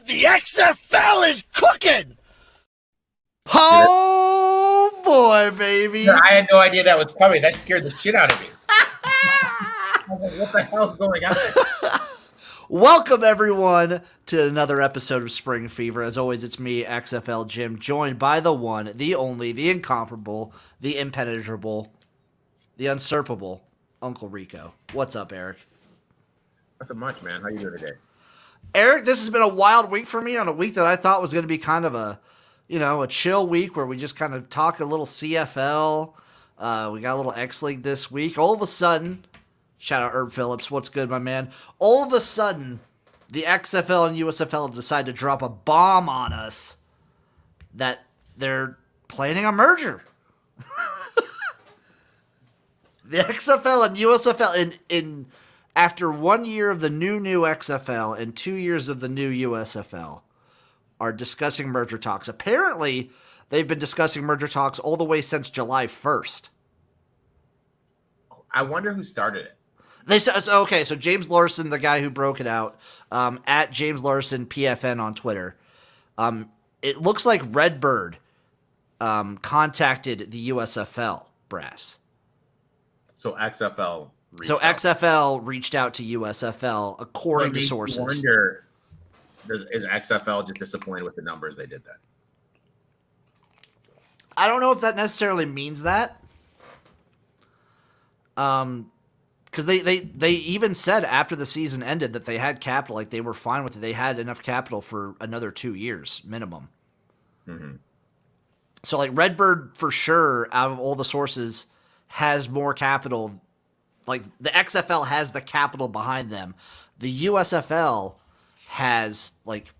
The XFL is cooking! Oh boy, baby! I had no idea that was coming. That scared the shit out of me. I was like, what the hell is going on? Welcome everyone to another episode of Spring Fever. As always, it's me, XFL Jim, joined by the one, the only, the incomparable, the impenetrable, the unsurpable Uncle Rico. What's up, Eric? Nothing much, man. How you doing today? Eric, this has been a wild week for me, on a week that I thought was going to be kind of a chill week where we just kind of talk a little CFL. We got a little X League this week. All of a sudden, shout out Herb Phillips, what's good, my man? All of a sudden, the XFL and USFL decide to drop a bomb on us that they're planning a merger. The XFL and USFL in after 1 year of the new XFL and 2 years of the new USFL are discussing merger talks. Apparently, they've been discussing merger talks all the way since July 1st. I wonder who started it. They said, okay, so James Larson, the guy who broke it out, at James Larson PFN on Twitter, it looks like Redbird contacted the USFL brass. So XFL reached out to USFL according to sources. I wonder, is XFL just disappointed with the numbers they did then? I don't know if that necessarily means that. Because they even said after the season ended that they had capital, like they were fine with it. They had enough capital for another 2 years minimum. Mm-hmm. So like Redbird for sure, out of all the sources, has more capital. Like the XFL has the capital behind them. The USFL has like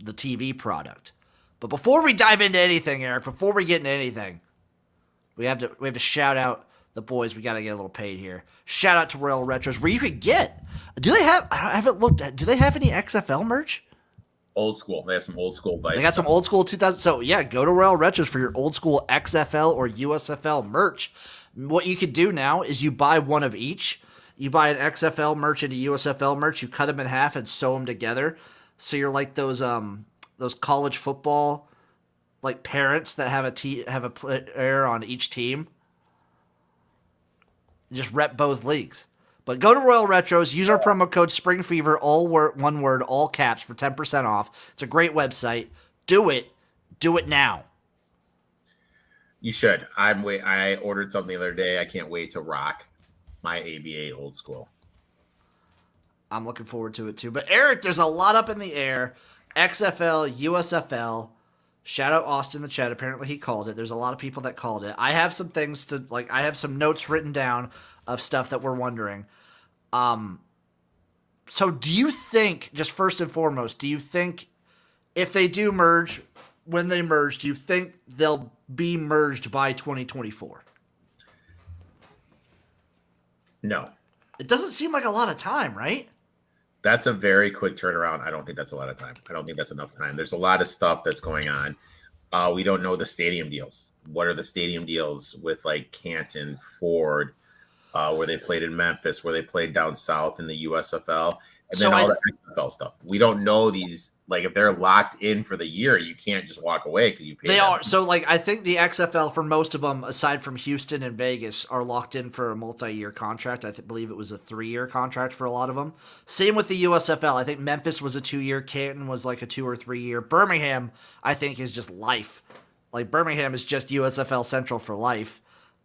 the TV product. But before we dive into anything, Eric, before we get into anything, we have to shout out the boys. We got to get a little paid here. Shout out to Royal Retros, where you could get. Do they have? I haven't looked at. Do they have any XFL merch? Old school. They have some old school Vice. They got some old school 2000. So yeah, go to Royal Retros for your old school XFL or USFL merch. What you could do now is you buy one of each. You buy an XFL merch and a USFL merch. You cut them in half and sew them together. So you're like those college football like parents that have a player on each team. Just rep both leagues. But go to Royal Retros, use our promo code SPRINGFEVER, one word, all caps, for 10% off. It's a great website. Do it now. You should. I ordered something the other day. I can't wait to rock my ABA old school. I'm looking forward to it too. But Eric, there's a lot up in the air. XFL, USFL. Shout out Austin in the chat. Apparently he called it. There's a lot of people that called it. I have some things to I have some notes written down of stuff that we're wondering. So do you think, just first and foremost, do you think if they do merge, when they merge, do you think they'll be merged by 2024? No. It doesn't seem like a lot of time, right? That's a very quick turnaround. I don't think that's a lot of time. I don't think that's enough time. There's a lot of stuff that's going on. We don't know the stadium deals. What are the stadium deals with like Canton, Ford, where they played in Memphis, where they played down south in the USFL, and then all the XFL stuff. We don't know these. Like if they're locked in for the year, you can't just walk away because you pay. They are. So like I think the XFL for most of them, aside from Houston and Vegas, are locked in for a multi-year contract. I believe it was a 3-year contract for a lot of them. Same with the USFL. I think Memphis was a 2-year. Canton was like a 2 or 3 year. Birmingham, I think, is just life. Like Birmingham is just USFL Central for life.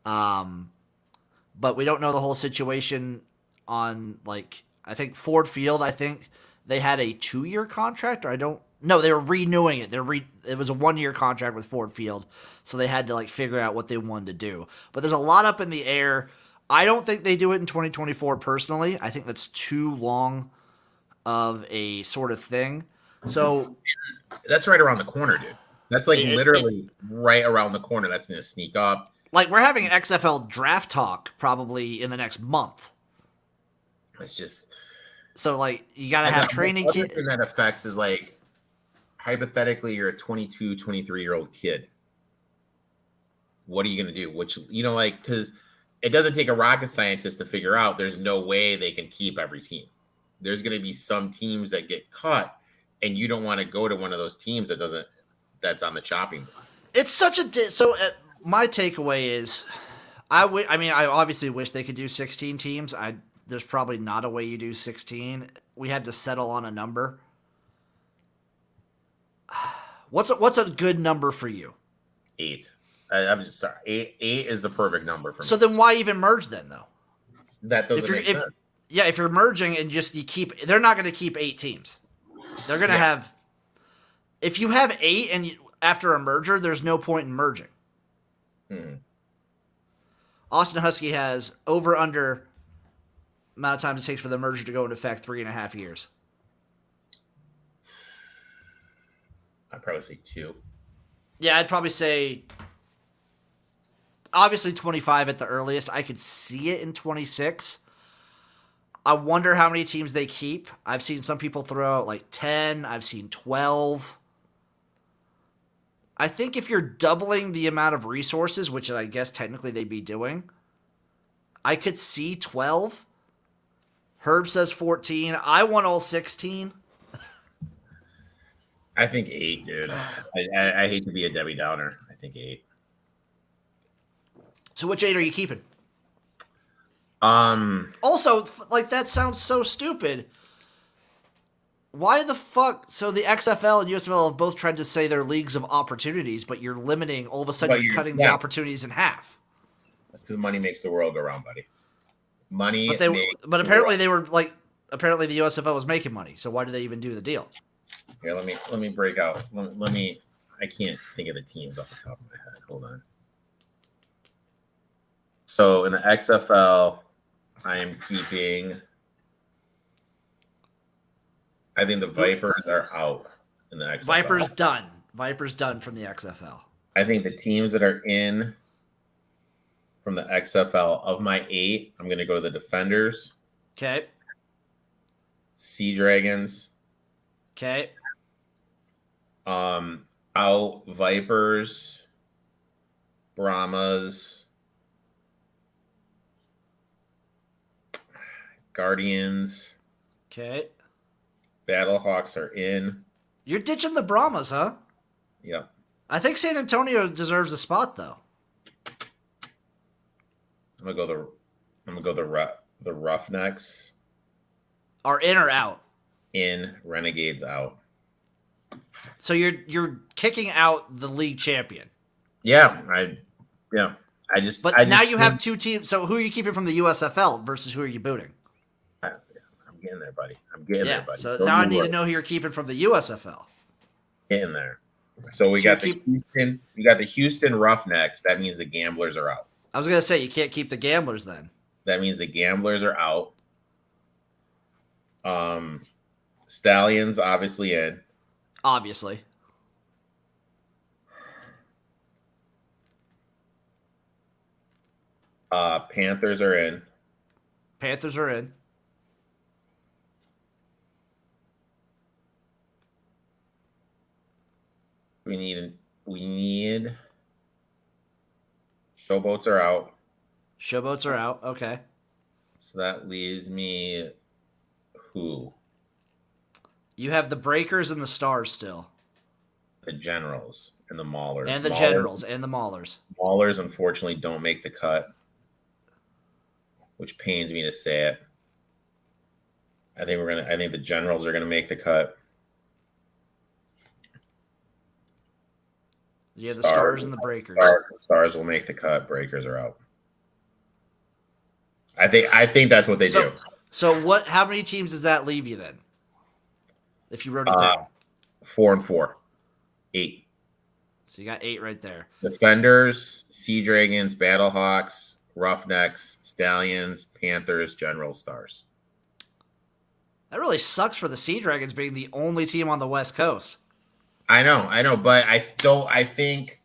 But we don't know the whole situation on like I think Ford Field. I think they had a 2-year contract, or they were renewing it. It was a 1-year contract with Ford Field, so they had to like figure out what they wanted to do. But there's a lot up in the air. I don't think they do it in 2024 personally. I think that's too long of a sort of thing. So that's right around the corner, dude. That's like literally right around the corner. That's going to sneak up. Like we're having XFL draft talk probably in the next month. It's just. So, like, you got to have training. The other thing that affects is, like, hypothetically, you're a 22, 23-year-old kid. What are you going to do? Which, because it doesn't take a rocket scientist to figure out there's no way they can keep every team. There's going to be some teams that get cut, and you don't want to go to one of those teams that's on the chopping block. It's such a my takeaway is I obviously wish they could do 16 teams. There's probably not a way you do 16. We had to settle on a number. What's a good number for you? 8. I'm just sorry. 8 is the perfect number for me. So then why even merge then though? That doesn't make sense. Yeah, if you're merging and they're not going to keep 8 teams. They're going to have, if you have 8 and after a merger, there's no point in merging. Mm-hmm. Austin Husky has over/under amount of time it takes for the merger to go into effect 3.5 years. I'd probably say 2. Yeah, I'd probably say obviously 25 at the earliest. I could see it in 26. I wonder how many teams they keep. I've seen some people throw out like 10. I've seen 12. I think if you're doubling the amount of resources, which I guess technically they'd be doing, I could see 12. Herb says 14. I want all 16. I think 8, dude. I hate to be a Debbie Downer. I think 8. So which 8 are you keeping? Also, like, that sounds so stupid. Why the fuck? So the XFL and USFL have both tried to say they're leagues of opportunities, but you're limiting. All of a sudden, you're cutting the opportunities in half. That's because money makes the world go round, buddy. But apparently they were like, apparently the USFL was making money. So why did they even do the deal? Here, let me break out. Let me. I can't think of the teams off the top of my head. Hold on. So in the XFL, I am keeping. I think the Vipers are out in the XFL. Vipers done from the XFL. I think the teams that are in from the XFL, of my 8, I'm going to go to the Defenders. Okay. Sea Dragons. Okay. Out Vipers. Brahmas. Guardians. Okay. Battlehawks are in. You're ditching the Brahmas, huh? Yep. I think San Antonio deserves a spot, though. I'm gonna go the Roughnecks. Are in or out? In. Renegades out. So you're kicking out the league champion. Yeah, now you have 2 teams. So who are you keeping from the USFL versus who are you booting? I'm getting there, buddy. I'm getting there, buddy. So now I need to know who you're keeping from the USFL. Getting there. So we got the Houston Roughnecks. That means the Gamblers are out. I was gonna say you can't keep the Gamblers then. That means the Gamblers are out. Stallions obviously in. Obviously. Panthers are in. Panthers are in. We need Showboats are out. Showboats are out. Okay. So that leaves me who? You have the Breakers and the Stars still. The Generals and the Maulers. And the Generals and the Maulers. Maulers, unfortunately, don't make the cut, which pains me to say it. I think the Generals are gonna make the cut. Yeah, the Stars and the Breakers. Stars will make the cut. Breakers are out. I think that's what they do. So what? How many teams does that leave you then? If you wrote it down. 4 and 4. 8. So you got 8 right there. Defenders, Sea Dragons, Battlehawks, Roughnecks, Stallions, Panthers, Generals, Stars. That really sucks for the Sea Dragons being the only team on the West Coast. I know, but I think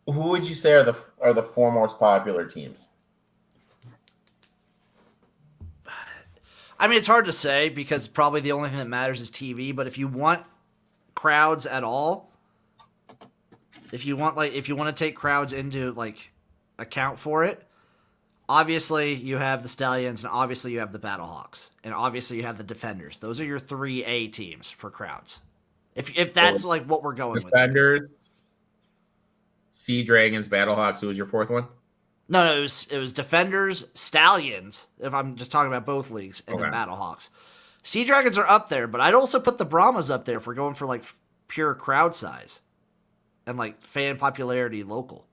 who would you say are the 4 most popular teams? I mean, it's hard to say because probably the only thing that matters is TV, but if you want crowds at all, if you want to take crowds into like account for it, Obviously, you have the Stallions, and obviously you have the Battlehawks, and obviously you have the Defenders. Those are your 3A teams for crowds. If that's like what we're going with. Defenders, Sea Dragons, Battlehawks. Who was your fourth one? No, it was Defenders, Stallions, if I'm just talking about both leagues, and then Battlehawks. Sea Dragons are up there, but I'd also put the Brahmas up there if we're going for like pure crowd size and like fan popularity local.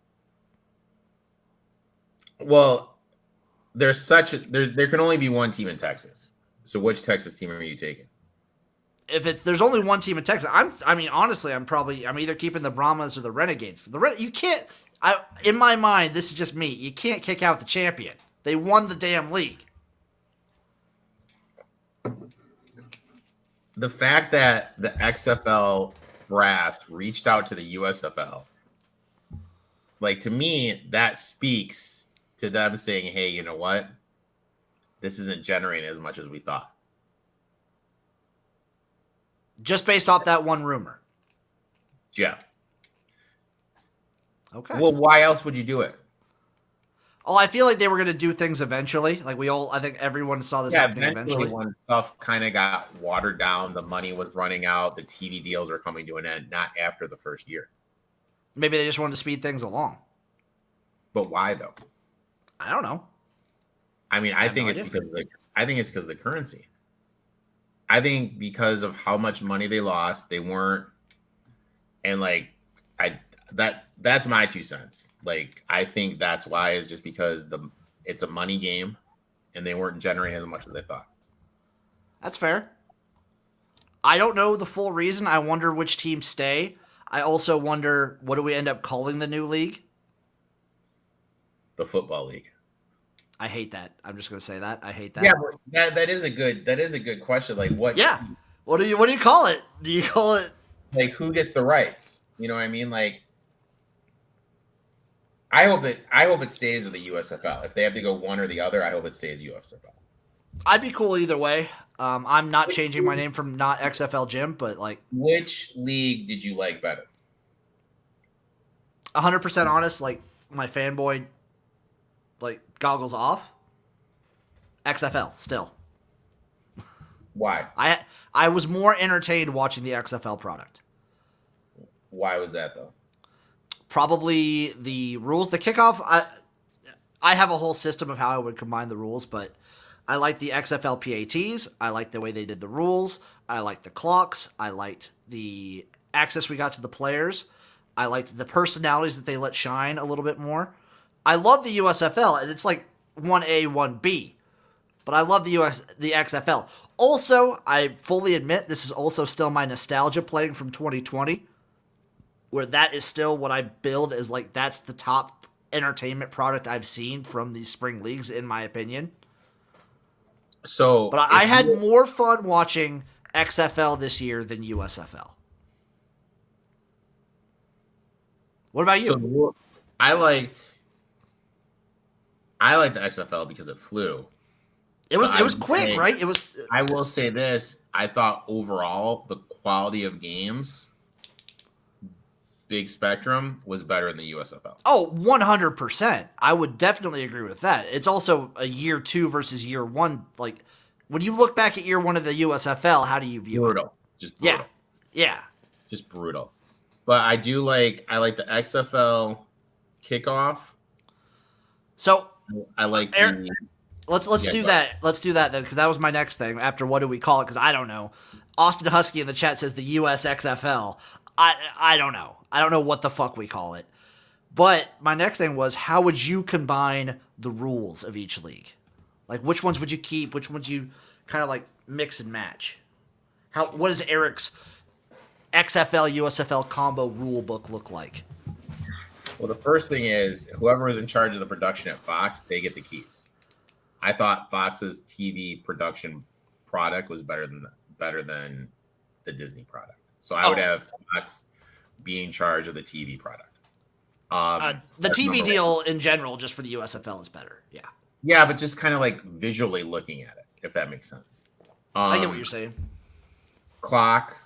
Well, there can only be one team in Texas. So which Texas team are you taking? If there's only one team in Texas, I'm either keeping the Brahmas or the Renegades. You can't. In my mind, this is just me. You can't kick out the champion. They won the damn league. The fact that the XFL brass reached out to the USFL, like, to me, that speaks to them saying, hey, you know what? This isn't generating as much as we thought. Just based off that one rumor. Yeah. Okay. Well, why else would you do it? Oh, I feel like they were going to do things eventually. Like I think everyone saw this happening eventually. When stuff kind of got watered down, the money was running out, the TV deals were coming to an end, not after the first year. Maybe they just wanted to speed things along. But why though? I don't know. I mean, I think it's because of the currency. I think because of how much money they lost, they weren't, and like that's my 2 cents. Like, I think that's why, is just because it's a money game, and they weren't generating as much as they thought. That's fair. I don't know the full reason. I wonder which teams stay. I also wonder, what do we end up calling the new league? The Football League. I hate that. I'm just going to say that. I hate that. Yeah, but that is a good question. Like, what? Yeah. What do you call it? Do you call it like, who gets the rights? You know what I mean? Like, I hope it stays with the USFL. If they have to go one or the other, I hope it stays USFL. I'd be cool either way. I'm not changing my name from not XFL Jim, but like, which league did you like better? 100% honest, like my fanboy, like goggles off. XFL still. Why? I was more entertained watching the XFL product. Why was that though? Probably the rules, the kickoff. I have a whole system of how I would combine the rules, but I like the XFL PATs. I like the way they did the rules. I liked the clocks. I liked the access we got to the players. I liked the personalities that they let shine a little bit more. I love the USFL, and it's like 1A, 1B. But I love the XFL. Also, I fully admit this is also still my nostalgia playing from 2020, where that is still what I build as like that's the top entertainment product I've seen from these spring leagues, in my opinion. So, but I had more fun watching XFL this year than USFL. What about you? So I liked the XFL because it flew. It was quick, right? It was. I will say this: I thought overall the quality of games, big spectrum, was better in the USFL. Oh, 100%. I would definitely agree with that. It's also a year 2 versus year 1. Like, when you look back at year 1 of the USFL, how do you view it? Just brutal. Yeah. Just brutal. But I like the XFL kickoff. So I like Let's do that. Let's do that then, because that was my next thing. After what do we call it? Because I don't know. Austin Husky in the chat says the USXFL. I don't know. I don't know what the fuck we call it. But my next thing was, how would you combine the rules of each league? Like, which ones would you keep? Which ones you kind of like mix and match? What does Eric's XFL USFL combo rule book look like? Well, the first thing is, whoever is in charge of the production at Fox, they get the keys. I thought Fox's TV production product was better than the Disney product. So I would have Fox be in charge of the TV product. The TV deal in general, just for the USFL, is better. Yeah. Yeah, but just kind of like visually looking at it, if that makes sense. I get what you're saying. Clock,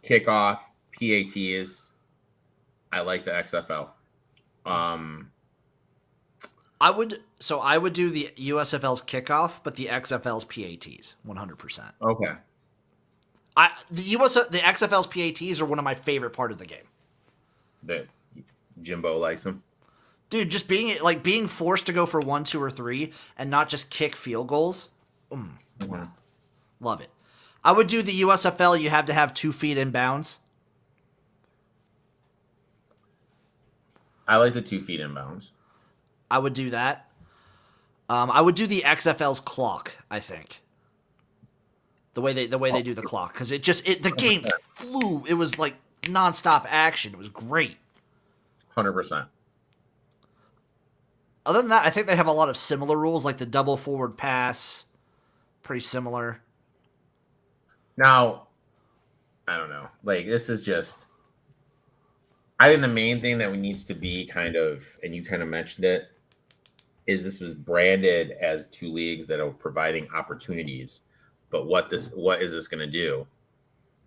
kickoff, PATs. I like the XFL. I would do the USFL's kickoff, but the XFL's PATs 100%. Okay. The XFL's PATs are one of my favorite part of the game. That Jimbo likes them. Dude, just being forced to go for 1, 2, or 3 and not just kick field goals. Wow. Love it. I would do the USFL. You have to have 2 feet in bounds. I like the 2 feet inbounds. I would do that. I would do the XFL's clock, I think. The way they do the clock, because the game flew. It was like nonstop action. It was great. 100%. Other than that, I think they have a lot of similar rules, like the double forward pass. Pretty similar. Now, I don't know. Like, this is just. I think the main thing that needs to be kind of, and you kind of mentioned it, is this was branded as 2 leagues that are providing opportunities. But what is this going to do?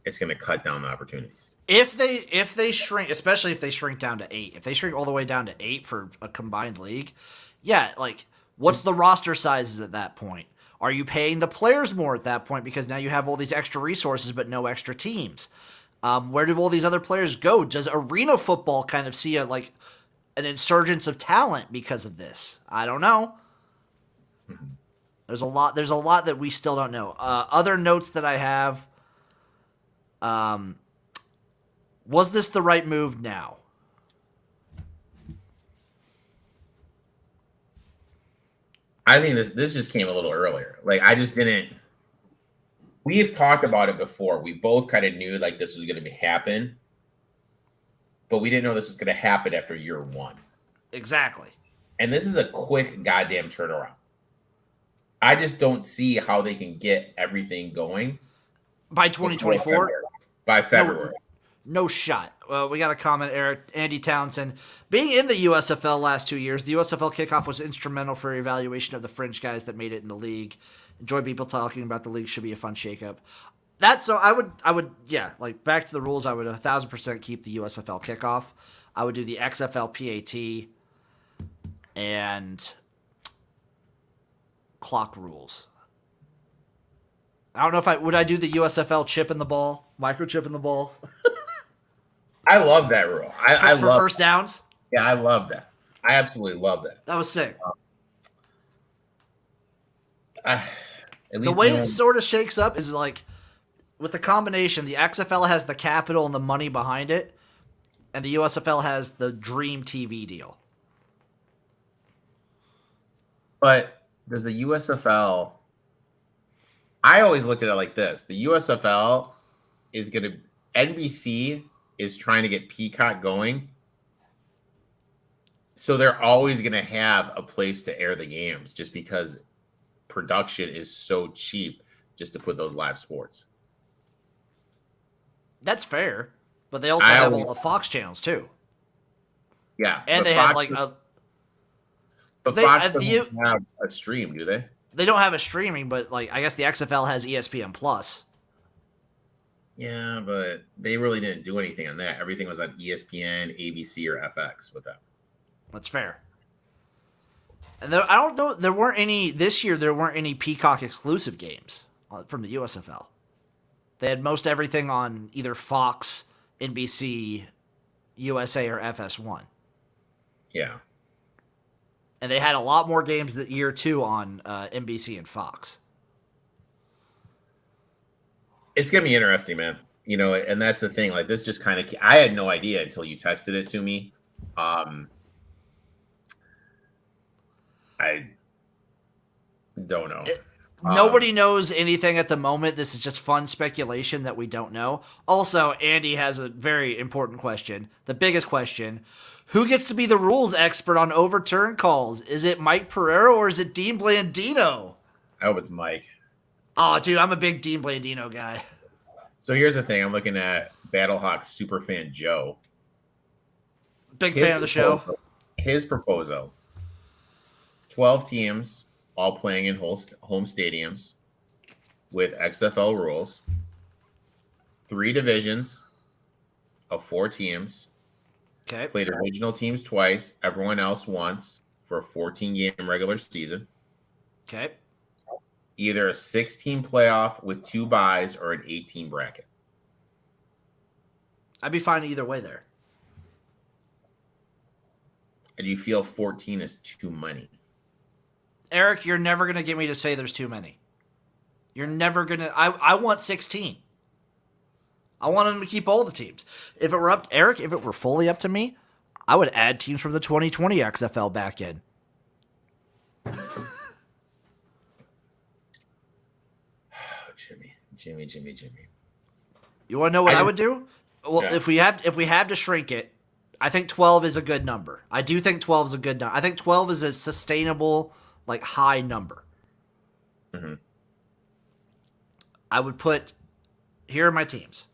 It's going to cut down the opportunities. If they shrink, especially if they shrink down to 8, if they shrink all the way down to 8 for a combined league, yeah, like what's the roster sizes at that point? Are you paying the players more at that point because now you have all these extra resources but no extra teams? Where do all these other players go? Does arena football kind of see an insurgence of talent because of this? I don't know. Mm-hmm. There's a lot that we still don't know. Other notes that I have. Was this the right move now? I think this just came a little earlier. Like, I just didn't. We have talked about it before. We both kind of knew like this was going to happen, but we didn't know this was going to happen after year 1. Exactly. And this is a quick goddamn turnaround. I just don't see how they can get everything going by 2024. By February. No shot. Well, we got a comment, Eric. Andy Townsend. Being in the USFL last 2 years, the USFL kickoff was instrumental for evaluation of the fringe guys that made it in the league. Enjoy people talking about the league. Should be a fun shakeup. I would, like back to the rules. I would 1,000% keep the USFL kickoff. I would do the XFL PAT and clock rules. I don't know if would I do the USFL chip in the ball, microchip in the ball. I love that rule. I for love first downs. Yeah, I love that. I absolutely love that. That was sick. The way it sort of shakes up is like with the combination, the XFL has the capital and the money behind it, and the USFL has the dream TV deal. But does the USFL? I always looked at it like this: the USFL is going to NBC is trying to get Peacock going, so they're always going to have a place to air the games, just because production is so cheap just to put those live sports. That's fair, but they also have all the Fox channels too. Yeah, and they have like a. But Fox doesn't have a stream, do they? They don't have a streaming, but like I guess the XFL has ESPN Plus. Yeah, but they really didn't do anything on that. Everything was on ESPN, ABC, or FX with that. That's fair. And I don't know. There weren't any this year. There weren't any Peacock exclusive games from the USFL. They had most everything on either Fox, NBC, USA, or FS1. Yeah. And they had a lot more games that year 2 on NBC and Fox. It's going to be interesting, man. You know, and that's the thing. Like, this just kind of, I had no idea until you texted it to me. I don't know. Nobody knows anything at the moment. This is just fun speculation that we don't know. Also, Andy has a very important question. The biggest question. Who gets to be the rules expert on overturn calls? Is it Mike Pereira or is it Dean Blandino? I hope it's Mike. Oh, dude, I'm a big Dean Blandino guy. So here's the thing. I'm looking at Battlehawk superfan Joe. Big fan of the show. His proposal. 12 teams, all playing in home stadiums with XFL rules. 3 divisions of 4 teams. Okay. Played original teams twice, everyone else once for a 14-game regular season. Okay. Either a 16 playoff with 2 byes or an 18 bracket. I'd be fine either way there. And you feel 14 is too many? Eric, you're never going to get me to say there's too many. You're never going to. I want 16. I want them to keep all the teams. If it were up to Eric, if it were fully up to me, I would add teams from the 2020 XFL back in. Jimmy. You want to know what I would do? Well, Yeah. if we have to shrink it, I think 12 is a good number. I do think 12 is a good number. I think 12 is a sustainable, like, high number. Mm-hmm. I would put, here are my teams.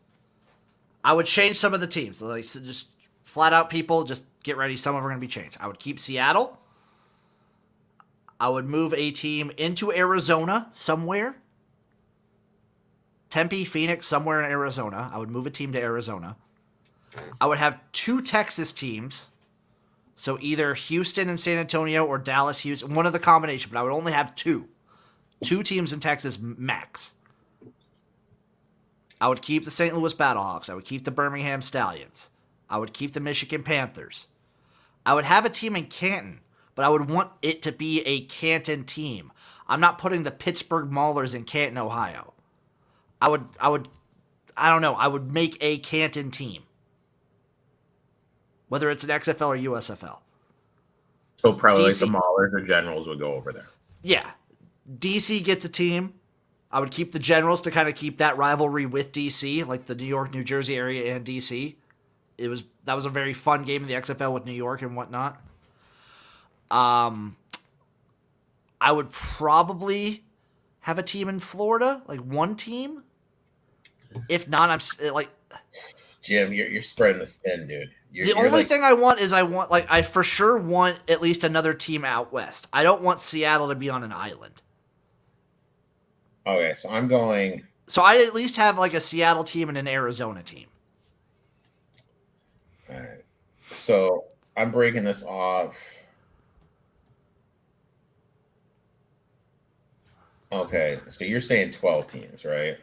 I would change some of the teams. Like, so just flat out people, just get ready. Some of them are going to be changed. I would keep Seattle. I would move a team into Arizona somewhere. Tempe, Phoenix, somewhere in Arizona. I would move a team to Arizona. I would have 2 Texas teams. So either Houston and San Antonio or Dallas, Houston. One of the combination, but I would only have 2. 2 teams in Texas max. I would keep the St. Louis Battlehawks. I would keep the Birmingham Stallions. I would keep the Michigan Panthers. I would have a team in Canton, but I would want it to be a Canton team. I'm not putting the Pittsburgh Maulers in Canton, Ohio. I don't know. I would make a Canton team. Whether it's an XFL or USFL. So probably like DC the Maulers or Generals would go over there. Yeah. DC gets a team. I would keep the Generals to kind of keep that rivalry with DC, like the New York, New Jersey area and DC. That was a very fun game in the XFL with New York and whatnot. I would probably have a team in Florida, like one team. If not, I'm like, Jim, you're spreading this thin, dude. the only thing I want is I for sure want at least another team out west. I don't want Seattle to be on an island. Okay, so I'm going. So I'd at least have like a Seattle team and an Arizona team. All right. So I'm breaking this off. Okay, so you're saying 12 teams, right?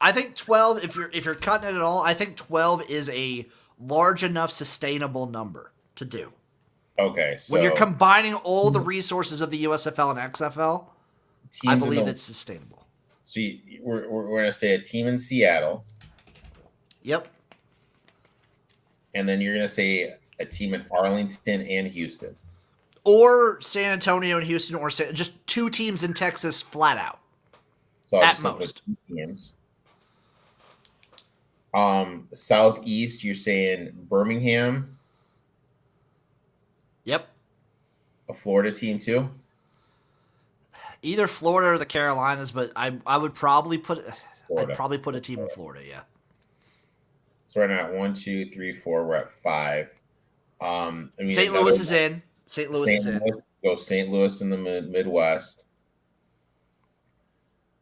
I think 12. If you're cutting it at all, I think 12 is a large enough sustainable number to do. Okay, so When you're combining all the resources of the USFL and XFL, I believe it's sustainable. So we're going to say a team in Seattle. Yep. And then you're going to say a team in Arlington and Houston. Or San Antonio and Houston, or just 2 teams in Texas flat out. So I'll At just go with most. 2 teams. Southeast, you're saying Birmingham. Yep. A Florida team too. Either Florida or the Carolinas, but I would probably put Florida. I'd probably put a team in Florida. Yeah. So right now at 1, 2, 3, 4, we're at 5. St. Louis is in. St. Louis is in. Go St. Louis in the Midwest.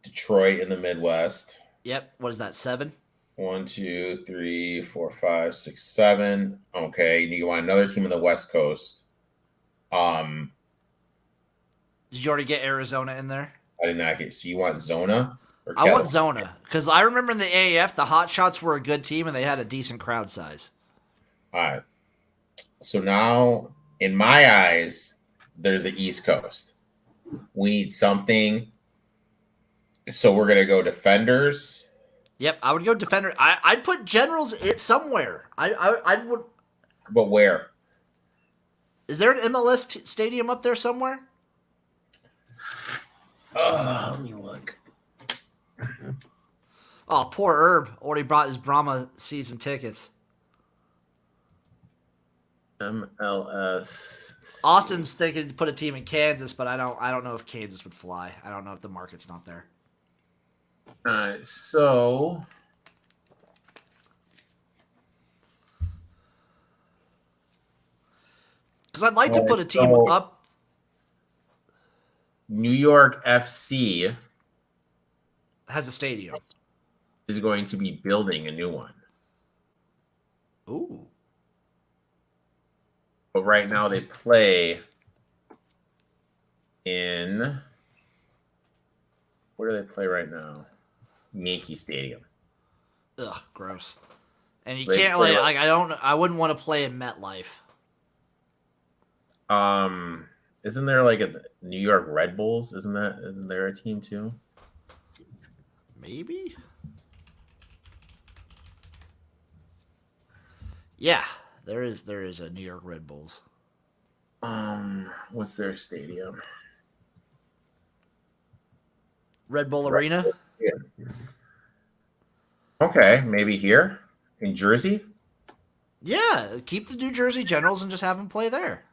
Detroit in the Midwest. Yep. What is that? 7? 1, 2, 3, 4, 5, 6, 7. Okay. You want another team in the West Coast. Did you already get Arizona in there? I did not get. So you want Zona? Or I want Zona because I remember in the AAF the Hot Shots were a good team and they had a decent crowd size. All right. So now, in my eyes, there's the East Coast. We need something. So we're gonna go Defenders. Yep, I would go Defender. I'd put Generals somewhere. I would. But where? Is there an MLS stadium up there somewhere? Let me look. Oh, poor Herb already brought his Brahma season tickets. MLS. Austin's thinking to put a team in Kansas, but I don't know if Kansas would fly. I don't know if the market's not there. All right, so Because I'd like to put a team up. New York FC Has a stadium. is going to be building a new one. Ooh. But right now they play in where do they play right now? Yankee Stadium. Ugh, gross. And you They can't play like I wouldn't want to play in MetLife. Isn't there like a New York Red Bulls? Isn't there a team too? Maybe. Yeah, there is a New York Red Bulls. What's their stadium? Red Bull Arena? Yeah. Okay, maybe here in Jersey. Yeah, keep the New Jersey Generals and just have them play there.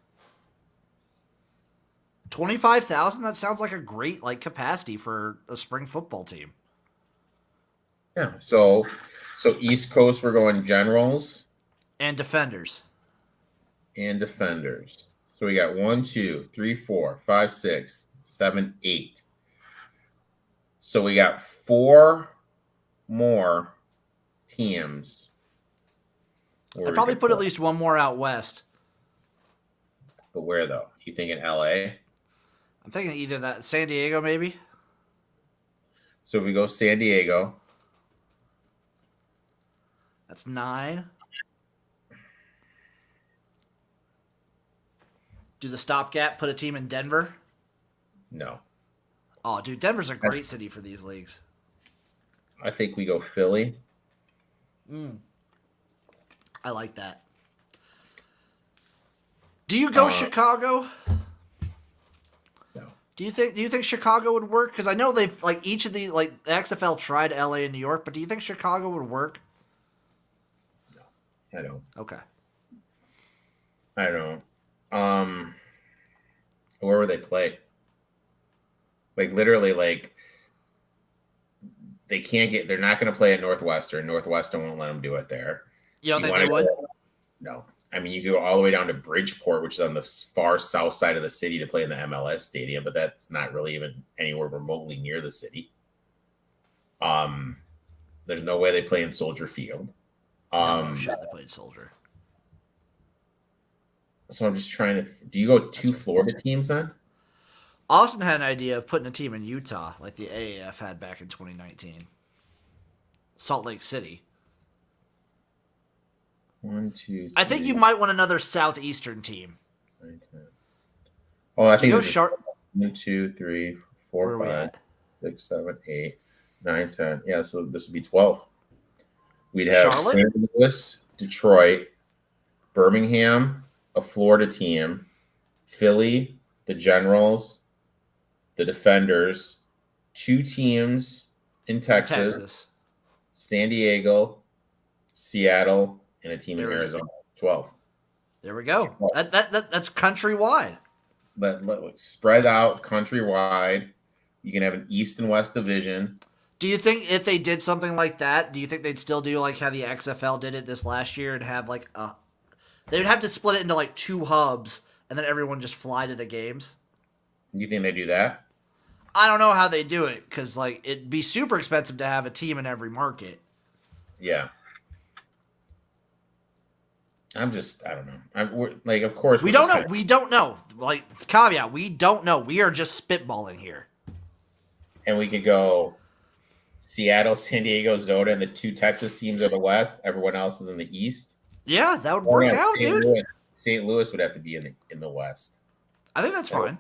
25,000, that sounds like a great like capacity for a spring football team. Yeah. So East Coast we're going Generals And defenders. and Defenders. So we got 1, 2, 3, 4, 5, 6, 7, 8. So we got 4 more teams. I'd probably put at least one more out west. But where though? You think in LA? I'm thinking either that San Diego maybe. So if we go San Diego, That's 9. Do the stopgap put a team in Denver? no. Oh, dude, Denver's a great city for these leagues. I think we go Philly. I like that. Do you go Chicago? No. Do you think Chicago would work? Because I know they've like each of the like the XFL tried LA and New York, but do you think Chicago would work? I don't. Okay. I don't. Where would they play? Like literally, like they can't get. They're not going to play at Northwestern. Northwestern won't let them do it there. You don't Do you think they wanna would? go- No. I mean, you could go all the way down to Bridgeport, which is on the far south side of the city, to play in the MLS stadium, but that's not really even anywhere remotely near the city. There's no way they play in Soldier Field. No shot they played Soldier. So I'm just trying to. Do you go 2 Florida teams then? Austin had an idea of putting a team in Utah, like the AAF had back in 2019. Salt Lake City. 1, 2. I think you might want another southeastern team. 9, 10. Oh, I think Go this is Sharp. 1, 2, 3, 4, 5, 6, 7, 8, 9, 10. Yeah, so this would be 12. We'd have Charlotte? St. Louis, Detroit, Birmingham, a Florida team, Philly, the Generals, the Defenders, 2 teams in Texas, San Diego, Seattle, and a team in Arizona. It's 12. There we go. That's countrywide. Let spread out countrywide. You can have an East and West division. Do you think if they did something like that, do you think they'd still do like how the XFL did it this last year and have like they would have to split it into like 2 hubs and then everyone just fly to the games? You think they do that? I don't know how they do it because like it'd be super expensive to have a team in every market. Yeah. I don't know. Like, of course, We don't know. We don't know. Like, caveat, we don't know. We are just spitballing here. And we could go Seattle, San Diego, Zota, and the 2 Texas teams are the West. Everyone else is in the East. Yeah, that would work out, dude. St. Louis would have to be in the West. I think that's fine.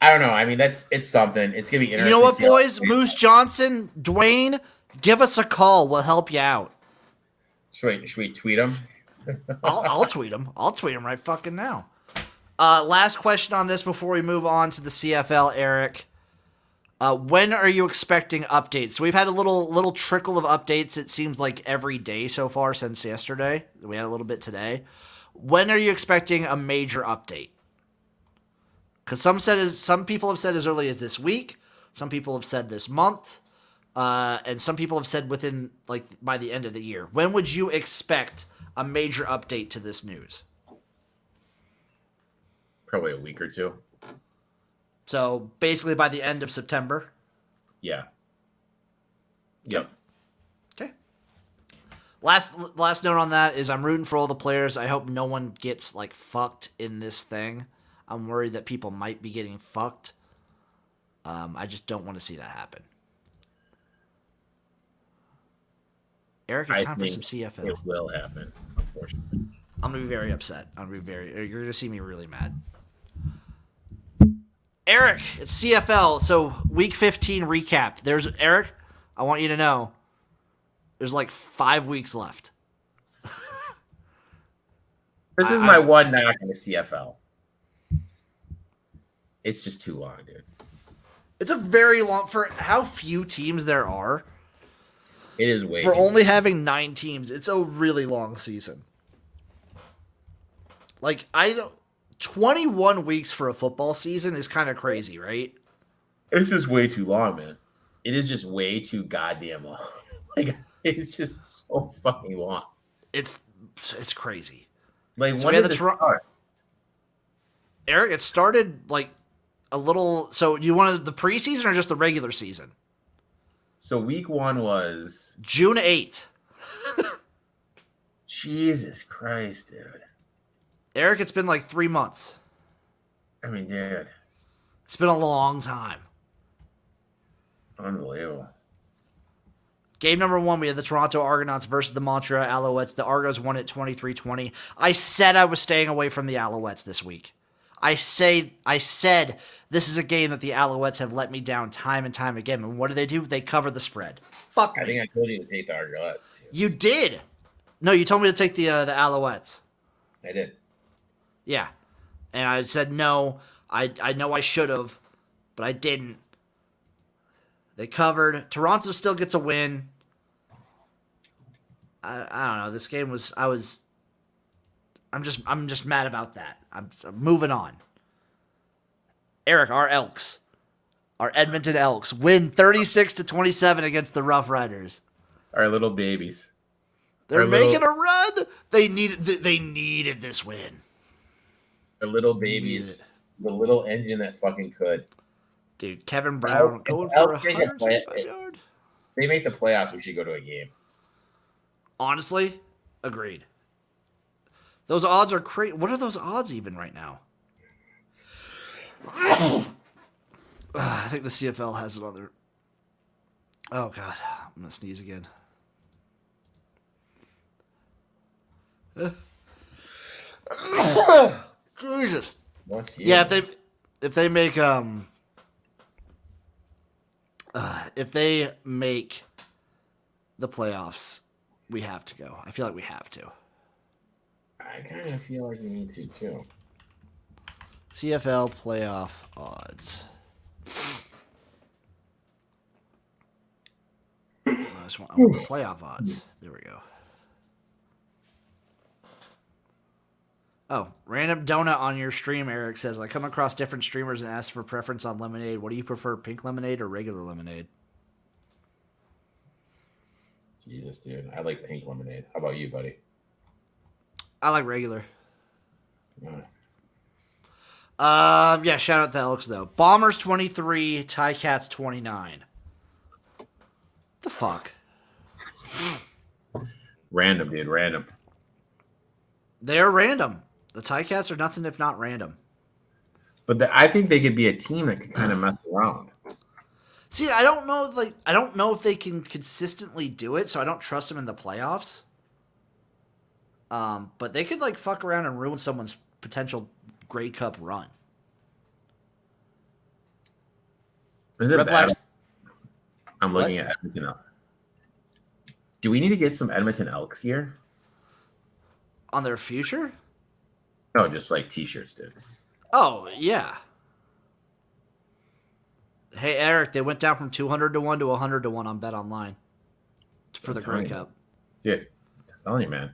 I don't know. I mean, it's something. It's gonna be interesting. You know what, boys? Moose Johnson, Dwayne, give us a call. We'll help you out. Should we tweet them? I'll tweet him. I'll tweet him right fucking now. Last question on this before we move on to the CFL, Eric. When are you expecting updates? So we've had a little trickle of updates. It seems like every day so far since yesterday. We had a little bit today. When are you expecting a major update? Because some people have said as early as this week. Some people have said this month. And some people have said within, like, by the end of the year. When would you expect a major update to this news? Probably a week or 2. So basically by the end of September. Yeah. Yep. Okay. Last note on that is I'm rooting for all the players. I hope no one gets like fucked in this thing. I'm worried that people might be getting fucked. I just don't want to see that happen. Eric, it's time for some CFL. It will happen, unfortunately. I'm gonna be very upset. You're gonna see me really mad. Eric, it's CFL. So week 15 recap. Eric. I want you to know, there's like 5 weeks left. This is my one knock on the CFL. It's just too long, dude. It's a very long for how few teams there are. It is way for too only long. having 9 teams. It's a really long season. Like 21 weeks for a football season is kind of crazy, right? It's just way too long, man. It is just way too goddamn long. Like it's just so fucking long. It's crazy. Like So when did this start? Eric, it started like a little. So you wanted the preseason or just the regular season? So week 1 was June 8th. Jesus Christ, dude. Eric, it's been like 3 months. I mean, dude. It's been a long time. Unbelievable. Game number 1, we had the Toronto Argonauts versus the Montreal Alouettes. The Argos won it 23-20. I said I was staying away from the Alouettes this week. I said this is a game that the Alouettes have let me down time and time again. And what do? They cover the spread. Fuck me. I think I told you to take the Argonauts too. You did. No, you told me to take the Alouettes. I did. Yeah. And I said no. I know I should have, but I didn't. They covered. Toronto still gets a win. I don't know. This game was I'm just mad about that. I'm moving on. Eric, our Edmonton Elks win 36-27 against the Rough Riders. Our little babies. They're making a run. They needed this win. The little babies. The little engine that fucking could. Dude, Kevin Brown going for 175 yards. They make the playoffs. We should go to a game. Honestly, agreed. Those odds are crazy. What are those odds even right now? I think the CFL has it on their... Oh, God. I'm going to sneeze again. Jesus. Yeah, if they make the playoffs, we have to go. I feel like we have to. I kind of feel like we need to too. CFL playoff odds. I want the playoff odds. There we go. Oh, random donut on your stream, Eric says, I come across different streamers and ask for preference on lemonade. What do you prefer, pink lemonade or regular lemonade? Jesus, dude. I like pink lemonade. How about you, buddy? I like regular. Yeah. Yeah, shout out to Elks, though. Bombers 23, Ticats 29. The fuck? Random, dude. Random. They're random. The Ticats are nothing if not random. But I think they could be a team that could kind of mess around. See, I don't know if they can consistently do it, so I don't trust them in the playoffs. But they could fuck around and ruin someone's potential Grey Cup run. Is it Red bad? Blacks. I'm looking at Edmonton Elks. Do we need to get some Edmonton Elks gear? On their future? No, just like t-shirts, dude. Oh, yeah. Hey, Eric, they went down from 200 to 1 to 100 to 1 on Bet Online for the Grey Cup. Dude, I'm telling you, man.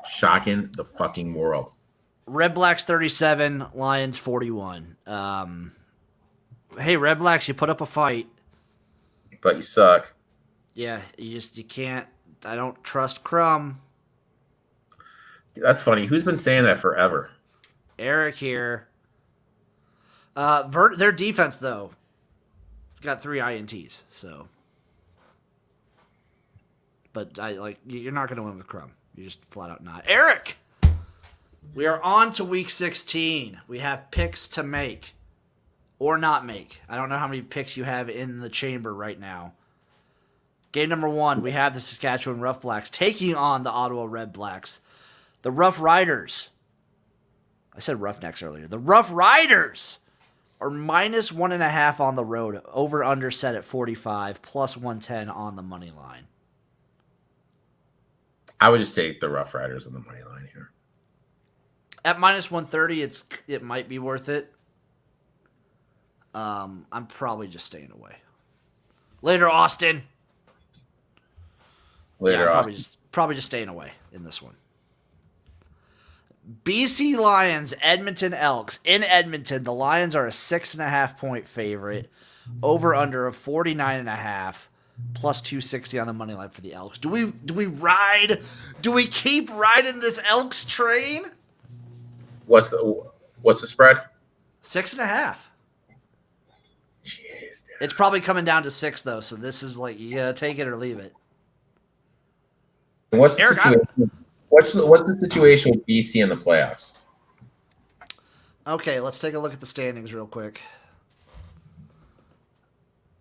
Shocking the fucking world. Red Blacks 37, Lions 41. Hey, Red Blacks, you put up a fight. But you suck. Yeah, you can't. I don't trust Crumb. That's funny. Who's been saying that forever? Eric here. Their defense, though, got 3 INTs, so. But you're not going to win with Crumb. You're just flat out not. Eric! We are on to week 16. We have picks to make or not make. I don't know how many picks you have in the chamber right now. Game number 1, we have the Saskatchewan Roughblacks taking on the Ottawa Redblacks. The Rough Riders. I said Roughnecks earlier. The Rough Riders are minus 1.5 on the road. Over under set at 45, plus 110 on the money line. I would just take the Rough Riders on the money line here. At minus 130, it might be worth it. I'm probably just staying away. Later, Austin. Later, probably just staying away in this one. BC Lions, Edmonton Elks. In Edmonton, the Lions are a 6.5 point favorite. Over under of 49.5. Plus 260 on the money line for the Elks. Do we ride? Do we keep riding this Elks train? What's the spread? 6.5. Jeez, dude. It's probably coming down to 6 though, so this is like you gotta take it or leave it. And what's the Eric, situation? What's the situation with BC in the playoffs? Okay, let's take a look at the standings real quick.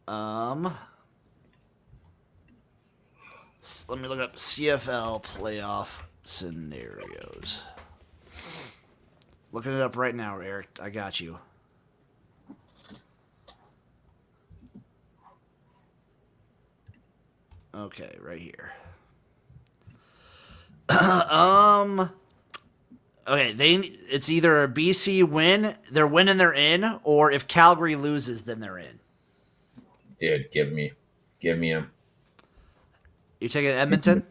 Let me look up CFL playoff scenarios. Looking it up right now, Eric. I got you. Okay, right here. Okay, it's either a BC win, they're winning, they're in, or if Calgary loses, then they're in. Dude, give me him. You taking Edmonton?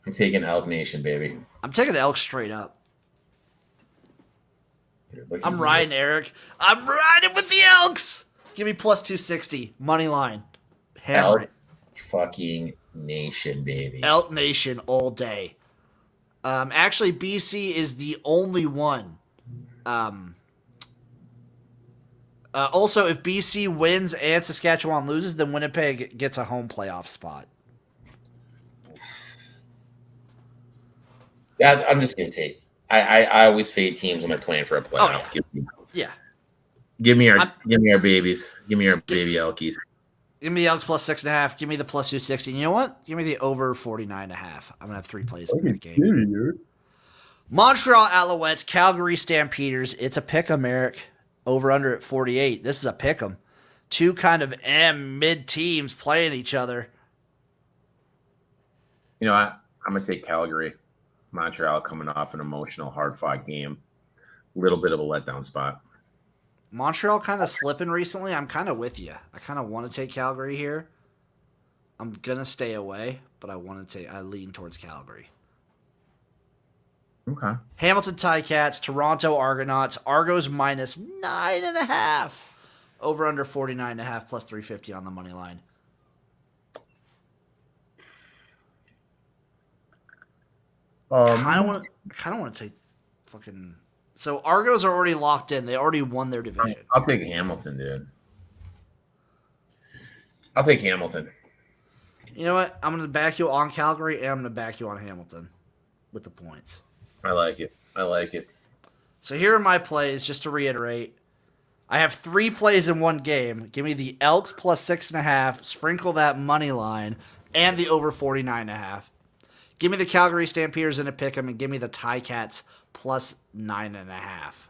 I'm taking Elk Nation, baby. I'm taking Elk straight up. Dude, I'm riding, Eric. I'm riding with the Elks. Give me plus 260 money line. Hammer Elk it. fucking Nation, baby. Elk Nation all day. Actually, BC is the only one. Also, if BC wins and Saskatchewan loses, then Winnipeg gets a home playoff spot. I'm just gonna take. I always fade teams when they're playing for a playoff. Oh, yeah. Give me our babies. Give me our baby Elkies. Give me the Elks plus 6.5. Give me the plus 260. You know what? Give me the over 49.5. I'm gonna have 3 plays in that game. Montreal Alouettes, Calgary Stampeders. It's a pick'em, Eric. Over under at 48. This is a pick'em. 2 kind of mid teams playing each other. You know what? I'm gonna take Calgary. Montreal coming off an emotional, hard-fought game. Little bit of a letdown spot. Montreal kind of slipping recently. I'm kind of with you. I kind of want to take Calgary here. I'm gonna stay away, but I lean towards Calgary. Okay. Hamilton Ticats, Toronto Argonauts, Argos minus 9.5. Over under 49.5 plus 350 on the money line. I kind of want to take fucking. So Argos are already locked in. They already won their division. I'll take Hamilton, dude. I'll take Hamilton. You know what? I'm going to back you on Calgary, and I'm going to back you on Hamilton with the points. I like it. So here are my plays, just to reiterate. I have 3 plays in one game. Give me the Elks plus 6.5, sprinkle that money line, and the over 49.5. Give me the Calgary Stampeders in a pick'em, and give me the Ticats plus 9.5.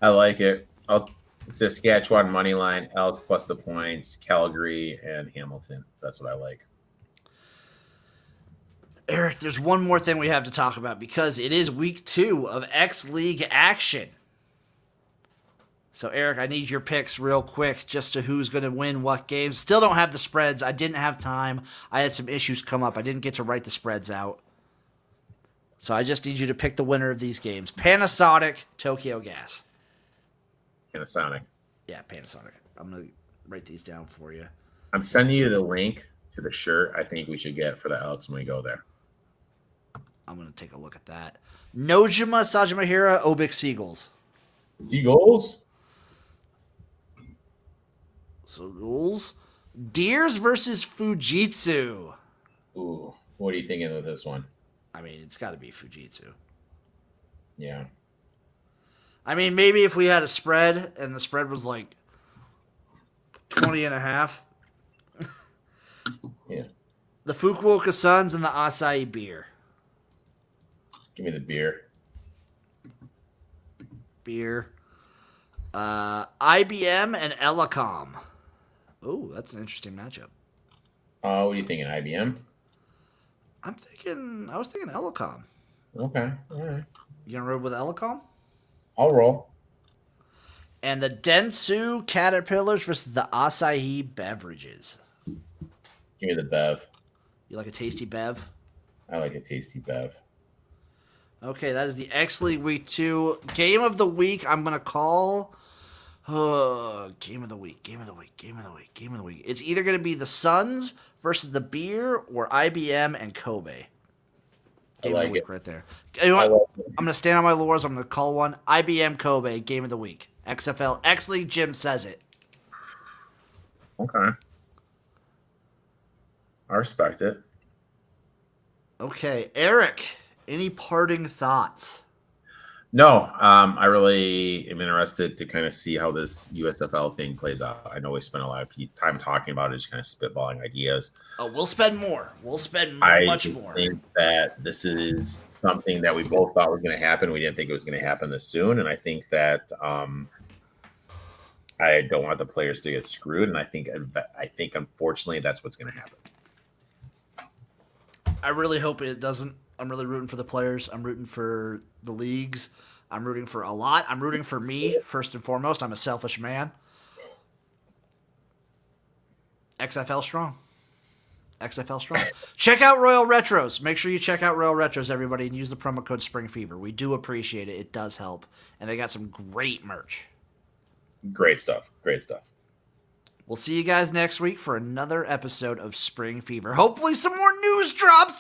I like it. Saskatchewan money line, Elks plus the points, Calgary and Hamilton. That's what I like. Eric, there's one more thing we have to talk about because it is week 2 of X League action. So, Eric, I need your picks real quick just to who's going to win what games. Still don't have the spreads. I didn't have time. I had some issues come up. I didn't get to write the spreads out. So I just need you to pick the winner of these games. Panasonic, Tokyo Gas. Panasonic. Yeah, Panasonic. I'm going to write these down for you. I'm sending you the link to the shirt I think we should get for the Elks when we go there. I'm going to take a look at that. Nojima, Sajimahira, Obik Seagulls. Seagulls? Seagulls. Deers versus Fujitsu. Ooh, what are you thinking with this one? I mean, it's got to be Fujitsu. Yeah. I mean, maybe if we had a spread and the spread was like 20.5. Yeah. The Fukuoka Suns and the Acai Beer. Give me the beer. Beer. IBM and Elecom. Oh, that's an interesting matchup. What are you thinking, IBM? I was thinking Elecom. Okay, all right. You gonna roll with Elecom? I'll roll. And the Dentsu Caterpillars versus the Asahi Beverages. Give me the Bev. You like a tasty Bev? I like a tasty Bev. Okay, that is the X League Week 2. Game of the Week, I'm going to call... Game of the Week. It's either going to be the Suns versus the Beer or IBM and Kobe. Game of the Week right there. You know what? I'm going to stand on my laurels. I'm going to call one. IBM Kobe, Game of the Week. XFL. X League Jim says it. Okay. I respect it. Okay, Eric, any parting thoughts? No, I really am interested to kind of see how this USFL thing plays out. I know we spent a lot of time talking about it, just kind of spitballing ideas. Oh, we'll spend more. Much more. I think that this is something that we both thought was going to happen. We didn't think it was going to happen this soon, and I think that I don't want the players to get screwed, and I think unfortunately that's what's going to happen. I really hope it doesn't. I'm really rooting for the players. I'm rooting for the leagues. I'm rooting for a lot. I'm rooting for me, first and foremost. I'm a selfish man. XFL strong. Check out Royal Retros. Make sure you check out Royal Retros, everybody, and use the promo code SPRINGFEVER. We do appreciate it. It does help. And they got some great merch. Great stuff. We'll see you guys next week for another episode of Spring Fever. Hopefully some more news drops